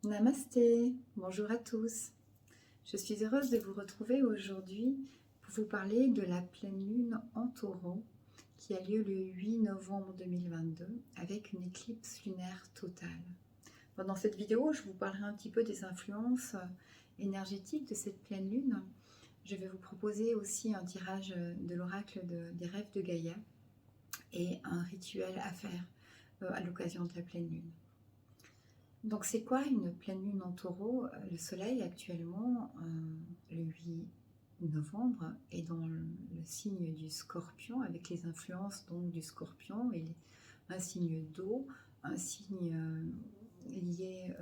Namasté, bonjour à tous. Je suis heureuse de vous retrouver aujourd'hui pour vous parler de la pleine lune en taureau qui a lieu le 8 novembre 2022 avec une éclipse lunaire totale. Dans cette vidéo, je vous parlerai un petit peu des influences énergétiques de cette pleine lune. Je vais vous proposer aussi un tirage de l'oracle des rêves de Gaïa et un rituel à faire à l'occasion de la pleine lune. Donc c'est quoi une pleine lune en taureau? Le soleil actuellement, le 8 novembre, est dans le signe du scorpion, avec les influences donc du scorpion, et un signe d'eau, un signe lié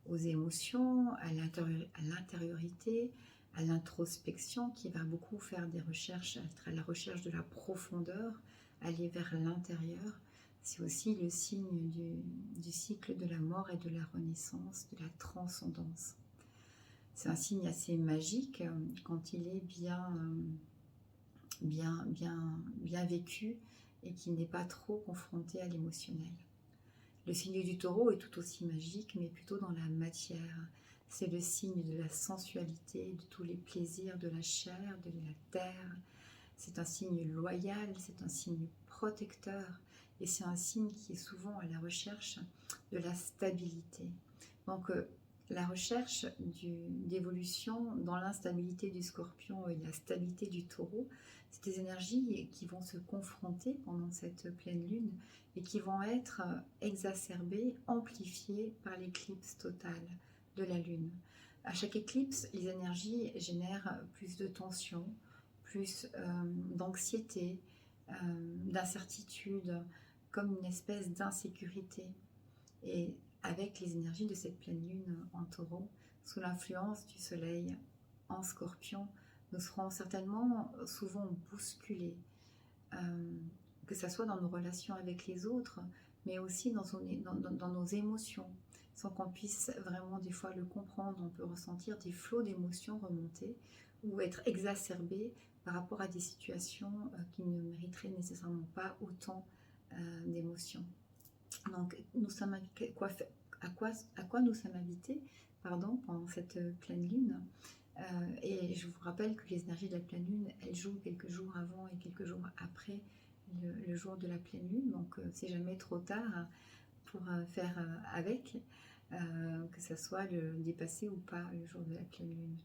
aux émotions, à l'intériorité, à l'introspection, qui va beaucoup faire des recherches, être à la recherche de la profondeur, aller vers l'intérieur. C'est aussi le signe du cycle de la mort et de la renaissance, de la transcendance. C'est un signe assez magique quand il est bien vécu et qu'il n'est pas trop confronté à l'émotionnel. Le signe du taureau est tout aussi magique, mais plutôt dans la matière. C'est le signe de la sensualité, de tous les plaisirs de la chair, de la terre. C'est un signe loyal, c'est un signe protecteur et c'est un signe qui est souvent à la recherche de la stabilité. Donc la recherche d'évolution dans l'instabilité du scorpion et la stabilité du taureau, c'est des énergies qui vont se confronter pendant cette pleine lune et qui vont être exacerbées, amplifiées par l'éclipse totale de la lune. À chaque éclipse, les énergies génèrent plus de tension, plus d'anxiété, d'incertitude, comme une espèce d'insécurité. Et avec les énergies de cette pleine lune en taureau, sous l'influence du soleil en scorpion, nous serons certainement souvent bousculés, que ce soit dans nos relations avec les autres, mais aussi dans nos émotions, sans qu'on puisse vraiment des fois le comprendre. On peut ressentir des flots d'émotions remonter ou être exacerbés par rapport à des situations qui ne mériteraient nécessairement pas autant d'émotions. Donc, à quoi nous sommes invités pendant cette pleine lune. Et je vous rappelle que les énergies de la pleine lune, elles jouent quelques jours avant et quelques jours après le jour de la pleine lune. Donc, c'est jamais trop tard pour faire avec, que ce soit le dépasser ou pas le jour de la pleine lune.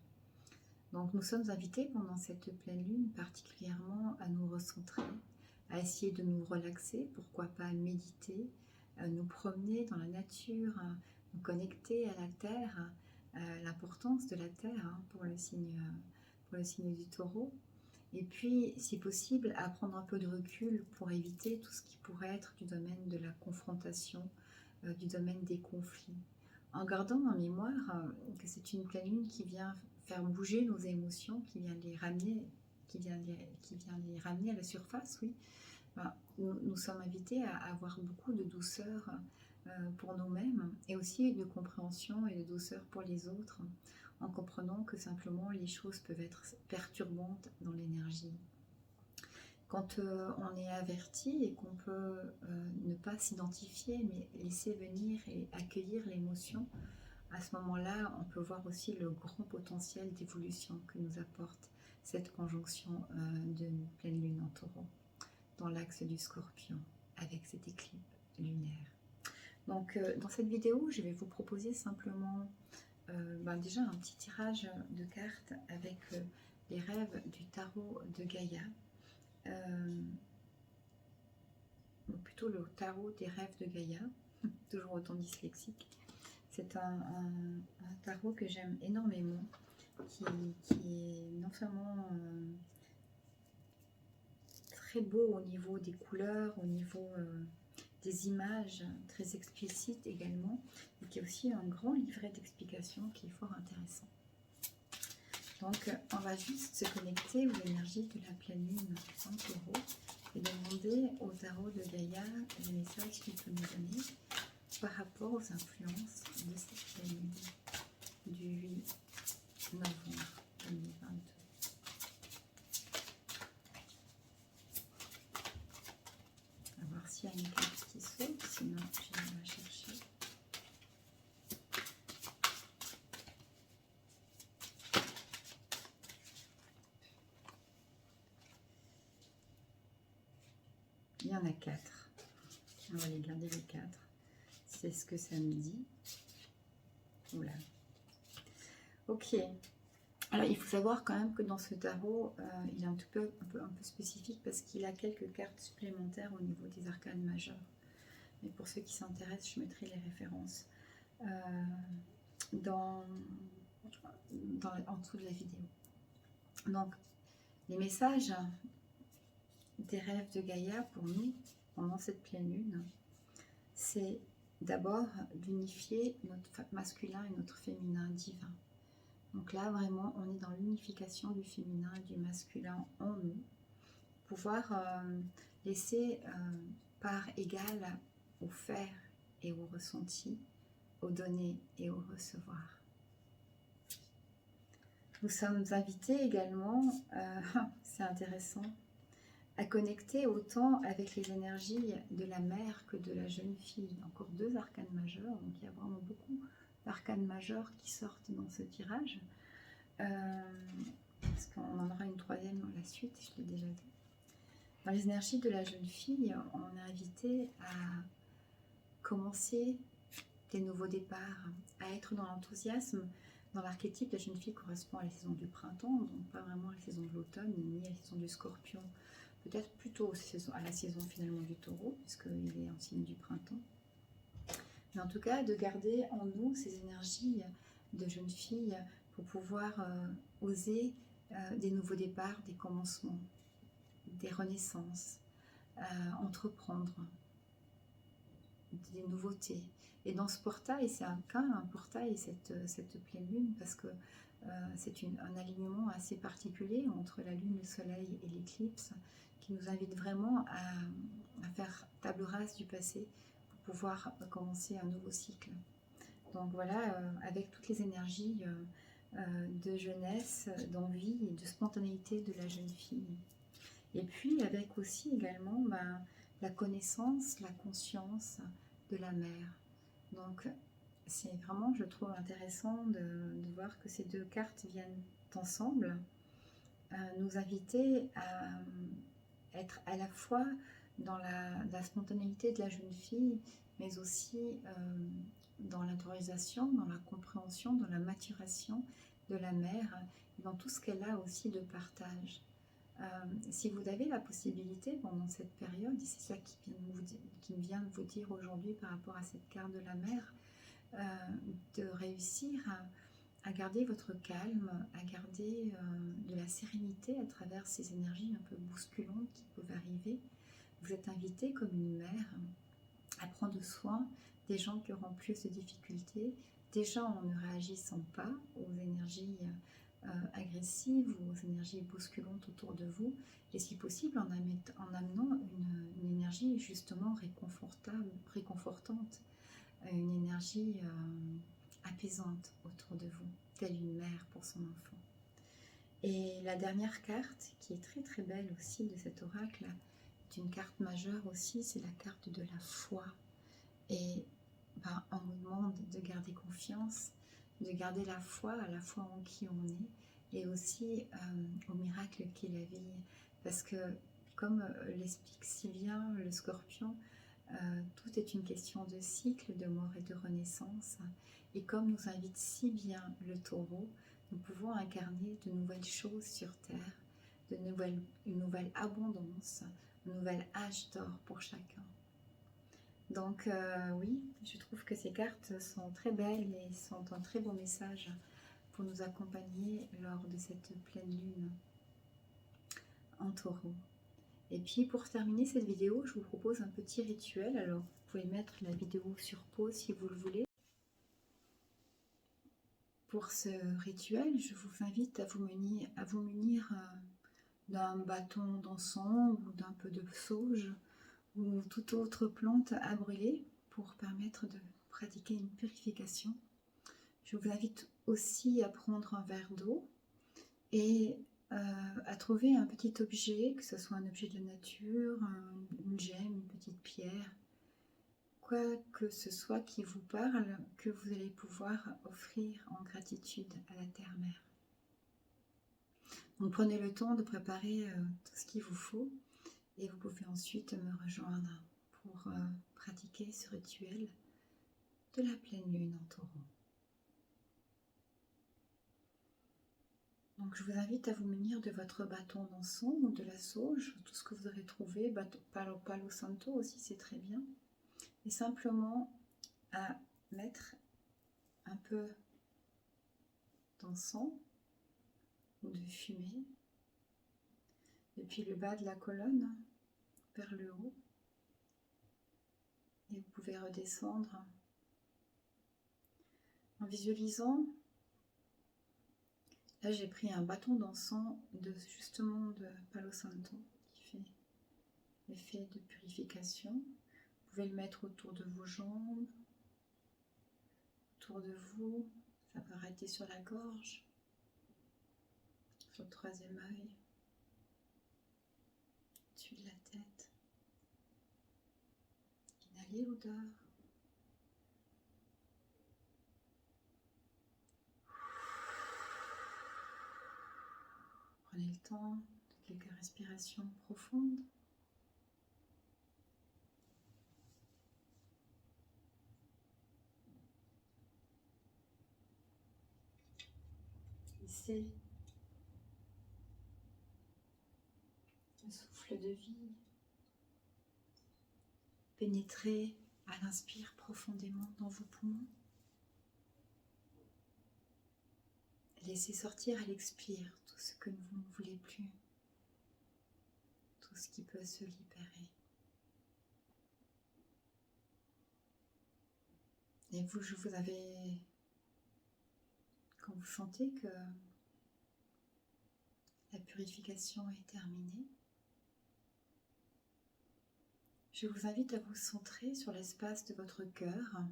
Donc nous sommes invités pendant cette pleine lune particulièrement à nous recentrer, à essayer de nous relaxer, pourquoi pas méditer, nous promener dans la nature, nous connecter à la terre, l'importance de la terre pour le signe du taureau. Et puis, si possible, à prendre un peu de recul pour éviter tout ce qui pourrait être du domaine de la confrontation, du domaine des conflits. En gardant en mémoire que c'est une pleine lune qui vient faire bouger nos émotions, qui vient les ramener, à la surface, oui. Nous sommes invités à avoir beaucoup de douceur pour nous-mêmes et aussi de compréhension et de douceur pour les autres, en comprenant que simplement les choses peuvent être perturbantes dans l'énergie. Quand on est averti et qu'on peut ne pas s'identifier mais laisser venir et accueillir l'émotion, à ce moment-là, on peut voir aussi le grand potentiel d'évolution que nous apporte cette conjonction de pleine lune en taureau dans l'axe du scorpion avec cette éclipse lunaire. Donc dans cette vidéo, je vais vous proposer simplement déjà un petit tirage de cartes avec les rêves du tarot de Gaïa, ou plutôt le tarot des rêves de Gaïa, toujours autant dyslexique. C'est un tarot que j'aime énormément, qui est non seulement très beau au niveau des couleurs, au niveau des images, très explicite également, et qui est aussi un grand livret d'explications qui est fort intéressant. Donc on va juste se connecter aux énergies de la pleine lune en taureau et demander au tarot de Gaïa les messages qu'il peut nous donner par rapport aux influences de cette pleine lune du 8 novembre 2022. On va voir s'il y a une carte qui saute, sinon je vais la chercher. y en a 4. On va les garder les 4. C'est ce que ça me dit. Voilà. Ok. Alors, il faut savoir quand même que dans ce tarot, il est un peu spécifique parce qu'il a quelques cartes supplémentaires au niveau des arcanes majeures. Mais pour ceux qui s'intéressent, je mettrai les références en dessous de la vidéo. Donc, les messages des rêves de Gaïa pour nous, pendant cette pleine lune, c'est d'abord d'unifier notre masculin et notre féminin divin. Donc là, vraiment, on est dans l'unification du féminin et du masculin en nous. Pouvoir laisser part égale au faire et au ressenti, au donner et au recevoir. Nous sommes invités également, c'est intéressant, à connecter autant avec les énergies de la mère que de la jeune fille. Encore 2 arcanes majeures, donc il y a vraiment beaucoup d'arcanes majeures qui sortent dans ce tirage. Parce qu'on en aura une 3e dans la suite, je l'ai déjà dit. Dans les énergies de la jeune fille, on est invité à commencer des nouveaux départs, à être dans l'enthousiasme. Dans l'archétype, la jeune fille correspond à la saison du printemps, donc pas vraiment à la saison de l'automne, ni à la saison du scorpion. Peut-être plutôt à la saison finalement du taureau, puisqu'il est en signe du printemps. Mais en tout cas, de garder en nous ces énergies de jeune fille pour pouvoir oser des nouveaux départs, des commencements, des renaissances, entreprendre des nouveautés. Et dans ce portail, c'est un portail, cette pleine lune, parce que c'est un alignement assez particulier entre la lune, le soleil et l'éclipse, qui nous invite vraiment à faire table rase du passé pour pouvoir commencer un nouveau cycle. Donc voilà, avec toutes les énergies de jeunesse, d'envie et de spontanéité de la jeune fille. Et puis avec aussi également la connaissance, la conscience de la mère. Donc c'est vraiment, je trouve intéressant de voir que ces 2 cartes viennent ensemble, nous inviter à être à la fois dans la spontanéité de la jeune fille, mais aussi dans l'intériorisation, dans la compréhension, dans la maturation de la mère, dans tout ce qu'elle a aussi de partage. Si vous avez la possibilité pendant cette période, et c'est ça qui vient de vous dire aujourd'hui par rapport à cette carte de la mère, de réussir à garder votre calme, à garder de la sérénité à travers ces énergies un peu bousculantes qui peuvent arriver. Vous êtes invité comme une mère à prendre soin des gens qui auront plus de difficultés, déjà en ne réagissant pas aux énergies agressives ou aux énergies bousculantes autour de vous, et si possible en amenant une énergie justement réconfortante, une énergie apaisante autour de vous, telle une mère pour son enfant. Et la dernière carte, qui est très très belle aussi de cet oracle, est une carte majeure aussi, c'est la carte de la foi. Et on nous demande de garder confiance, de garder la foi à la fois en qui on est, et aussi au miracle qu'est la vie. Parce que, comme l'explique si bien le Scorpion, tout est une question de cycle, de mort et de renaissance. Et comme nous invite si bien le Taureau, nous pouvons incarner de nouvelles choses sur Terre, une nouvelle abondance, un nouvel âge d'or pour chacun. Donc oui, je trouve que ces cartes sont très belles et sont un très beau message pour nous accompagner lors de cette pleine lune en Taureau. Et puis pour terminer cette vidéo, je vous propose un petit rituel. Alors vous pouvez mettre la vidéo sur pause si vous le voulez. Pour ce rituel, je vous invite à vous munir d'un bâton d'encens ou d'un peu de sauge ou toute autre plante à brûler pour permettre de pratiquer une purification. Je vous invite aussi à prendre un verre d'eau et à trouver un petit objet, que ce soit un objet de la nature, une gemme, une petite pierre, quoi que ce soit qui vous parle, que vous allez pouvoir offrir en gratitude à la Terre-Mère. Donc prenez le temps de préparer tout ce qu'il vous faut Et vous pouvez ensuite me rejoindre pour pratiquer ce rituel de la pleine lune en taureau. Donc je vous invite à vous munir de votre bâton d'encens ou de la sauge, tout ce que vous aurez trouvé, Palo Santo aussi c'est très bien, et simplement à mettre un peu d'encens ou de fumée depuis le bas de la colonne vers le haut, et vous pouvez redescendre en visualisant. Là, j'ai pris un bâton d'encens justement de Palo Santo qui fait l'effet de purification. Vous pouvez le mettre autour de vos jambes, autour de vous. Ça peut arrêter sur la gorge, sur le troisième œil, au-dessus de la tête. Inhalez l'odeur. Prenez le temps de quelques respirations profondes. Laissez le souffle de vie pénétrer à l'inspire profondément dans vos poumons. Laissez sortir à l'expire tout ce que vous ne voulez plus, tout ce qui peut se libérer. Et vous, quand vous sentez que la purification est terminée, je vous invite à vous centrer sur l'espace de votre cœur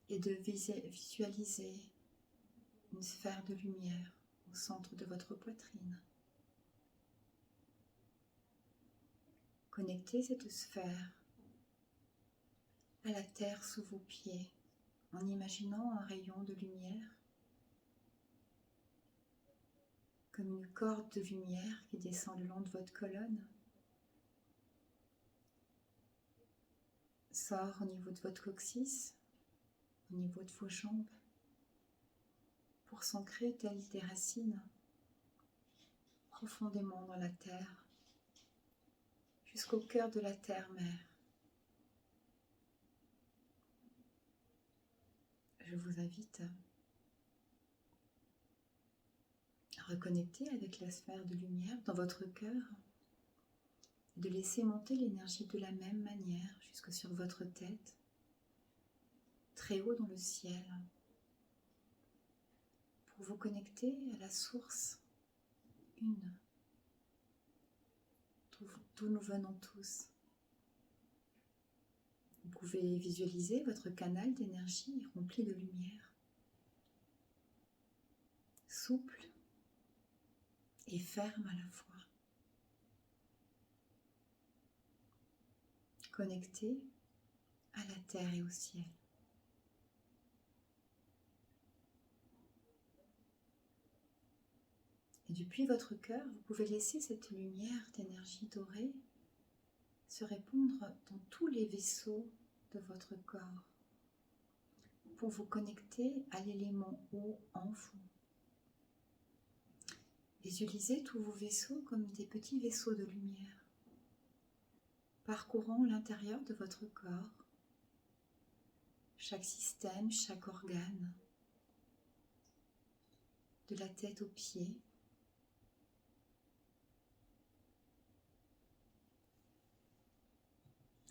et de visualiser une sphère de lumière au centre de votre poitrine. Connectez cette sphère à la terre sous vos pieds en imaginant un rayon de lumière comme une corde de lumière qui descend le long de votre colonne, sort au niveau de votre coccyx, au niveau de vos jambes, pour s'ancrer telles des racines profondément dans la terre, jusqu'au cœur de la terre-mère. Je vous invite à reconnecter avec la sphère de lumière dans votre cœur et de laisser monter l'énergie de la même manière jusque sur votre tête, très haut dans le ciel, pour vous connecter à la source une, d'où nous venons tous. Vous pouvez visualiser votre canal d'énergie rempli de lumière, souple et ferme à la fois, connecté à la terre et au ciel. Et depuis votre cœur, vous pouvez laisser cette lumière d'énergie dorée se répandre dans tous les vaisseaux de votre corps pour vous connecter à l'élément eau en vous. Visualisez tous vos vaisseaux comme des petits vaisseaux de lumière parcourant l'intérieur de votre corps, chaque système, chaque organe, de la tête aux pieds.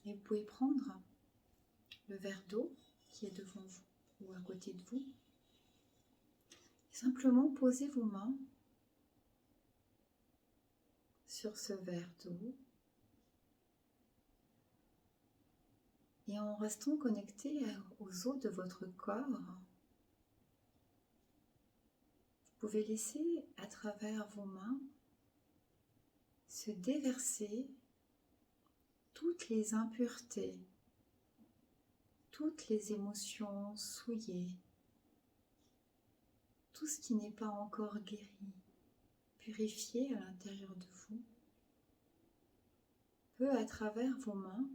Et vous pouvez prendre le verre d'eau qui est devant vous ou à côté de vous et simplement poser vos mains sur ce verre d'eau et en restant connecté aux os de votre corps, vous pouvez laisser à travers vos mains se déverser toutes les impuretés, toutes les émotions souillées, tout ce qui n'est pas encore guéri purifier à l'intérieur de vous peut, à travers vos mains,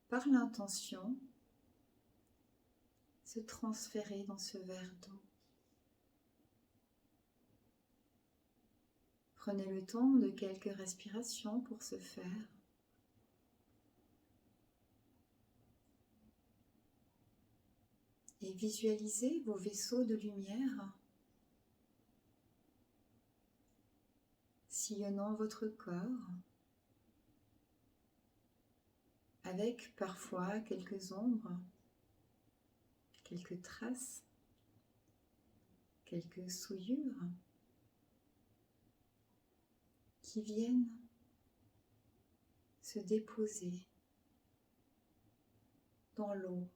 par l'intention, se transférer dans ce verre d'eau. Prenez le temps de quelques respirations pour ce faire. Et visualisez vos vaisseaux de lumière sillonnant votre corps, avec parfois quelques ombres, quelques traces, quelques souillures qui viennent se déposer dans l'eau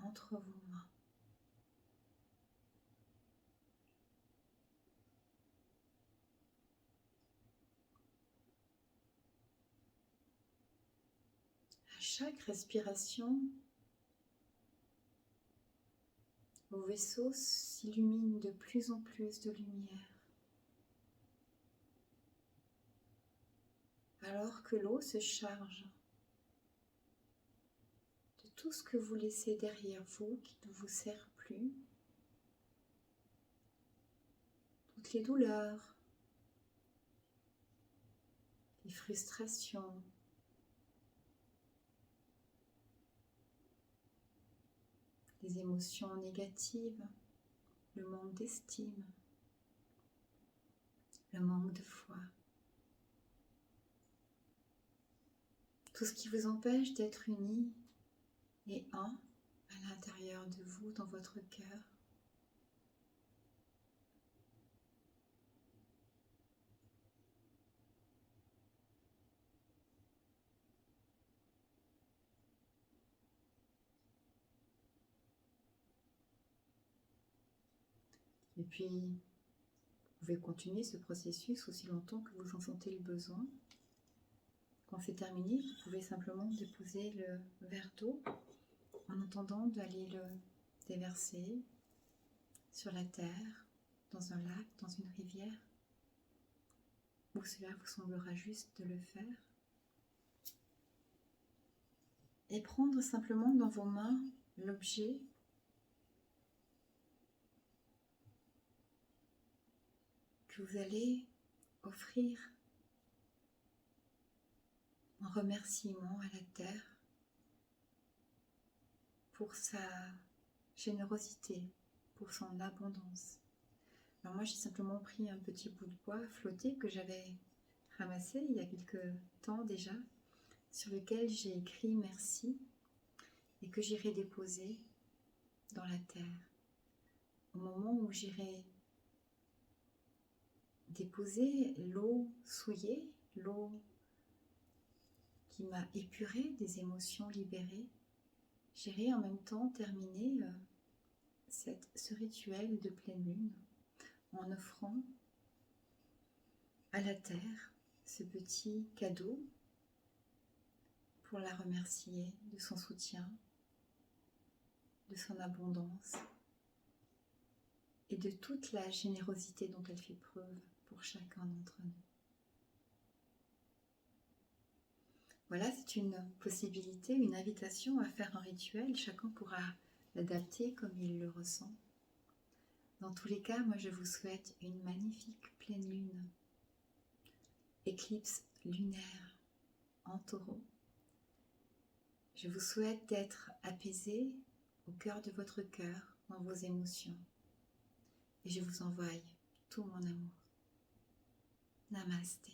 entre vos mains. À chaque respiration, vos vaisseaux s'illuminent de plus en plus de lumière, alors que l'eau se charge de tout ce que vous laissez derrière vous qui ne vous sert plus, toutes les douleurs, les frustrations, les émotions négatives, le manque d'estime, le manque de foi. Tout ce qui vous empêche d'être unis et un à l'intérieur de vous, dans votre cœur. Et puis, vous pouvez continuer ce processus aussi longtemps que vous en sentez le besoin. Quand c'est terminé, vous pouvez simplement déposer le verre d'eau en attendant d'aller le déverser sur la terre, dans un lac, dans une rivière, où cela vous semblera juste de le faire. Et prendre simplement dans vos mains l'objet que vous allez offrir en remerciement à la terre pour sa générosité, pour son abondance. Alors moi j'ai simplement pris un petit bout de bois flotté que j'avais ramassé il y a quelque temps déjà, sur lequel j'ai écrit merci et que j'irai déposer dans la terre. Au moment où j'irai déposer l'eau souillée, l'eau qui m'a épurée des émotions libérées, j'irai en même temps terminer ce rituel de pleine lune en offrant à la terre ce petit cadeau pour la remercier de son soutien, de son abondance et de toute la générosité dont elle fait preuve pour chacun d'entre nous. Voilà, c'est une possibilité, une invitation à faire un rituel. Chacun pourra l'adapter comme il le ressent. Dans tous les cas, moi je vous souhaite une magnifique pleine lune, éclipse lunaire en Taureau. Je vous souhaite d'être apaisé au cœur de votre cœur, dans vos émotions. Et je vous envoie tout mon amour. Namasté.